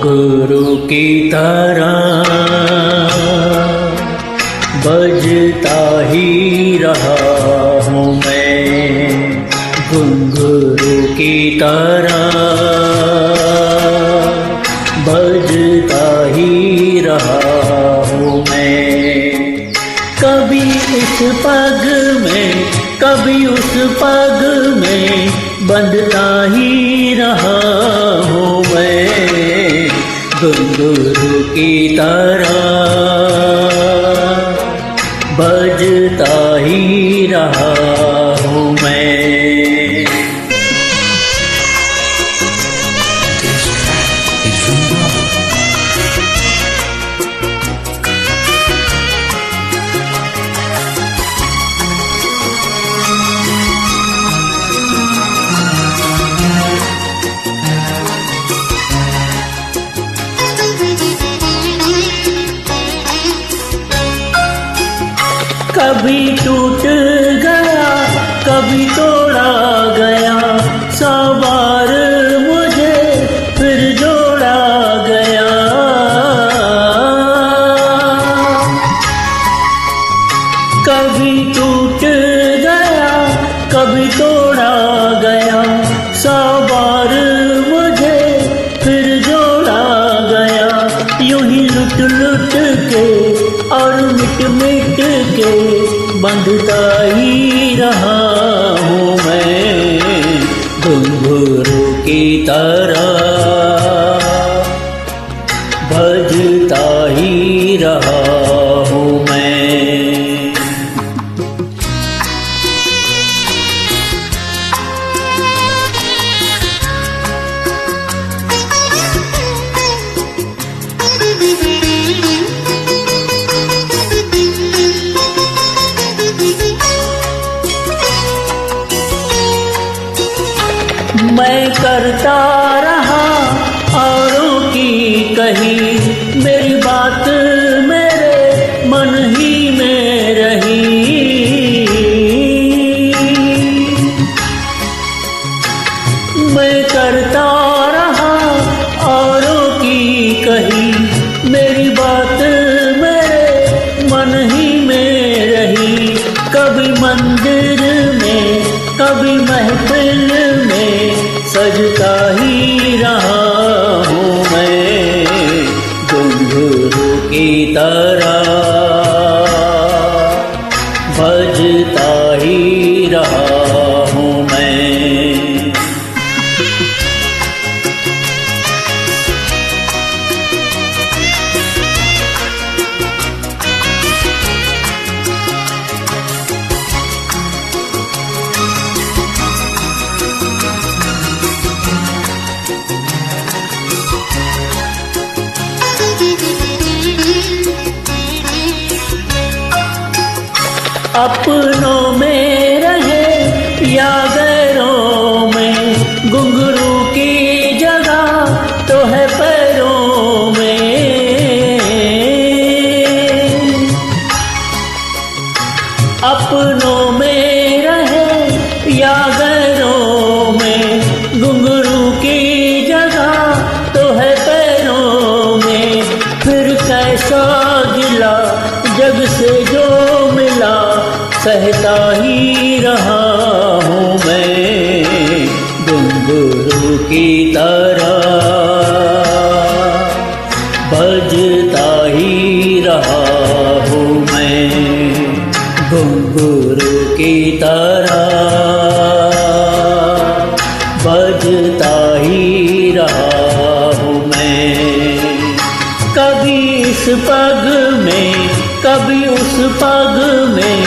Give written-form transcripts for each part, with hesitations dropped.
घुंघरू की तरह बजता ही रहा हूँ मैं, घुंघरू की तरह बजता ही रहा हूँ मैं। कभी इस पग में कभी उस पग में बंधता ही रहा हूँ मैं, घुंघरू की तरह बजता ही रहा हूँ मैं। कभी टूट गया कभी तोड़ा गया, सौ बार मुझे फिर जोड़ा गया। कभी टूट गया कभी तोड़ा गया, सौ बार मुझे फिर जोड़ा गया। यूं ही लुट लुट के और मिट मिट के बंधता ही रहा हूँ मैं, घुंघरू की तरह बजता ही रहा हूँ मैं। मैं करता रहा औरों की कही, मेरी बात मेरे मन ही में रही। मैं करता रहा औरों की कही, मेरी बात मेरे मन ही में रही। कभी मंदिर में कभी महफिल में सजता ही रहा हूँ मैं, घुंघरू की तरह बजता ही रहा हूँ मैं। अपनों में रहे या गैरों में, घुंघरू की जगह तो है पैरों में। अपनों में रहे या गैरों में, घुंघरू की जगह तो है पैरों में। फिर कैसा गिला जग से जो मिला, सहता ही रहा हूँ मैं, घुंघरू की तरह बजता ही रहा हूँ मैं, घुंघरू की तरह बजता ही रहा हूँ मैं। कभी इस पग में कभी उस पग में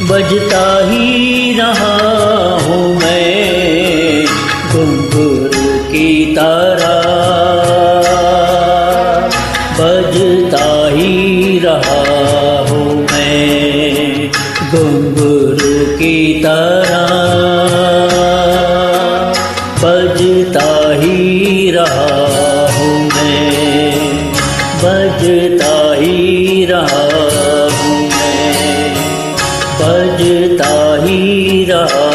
बजता ही रहा हूँ मैं, घुंघरू की तरह बजता ही रहा हूँ मैं, घुंघरू की तरह बजता ही रहा हूँ मैं, बजता ही रहा हूँ मैं, बजता ही रहा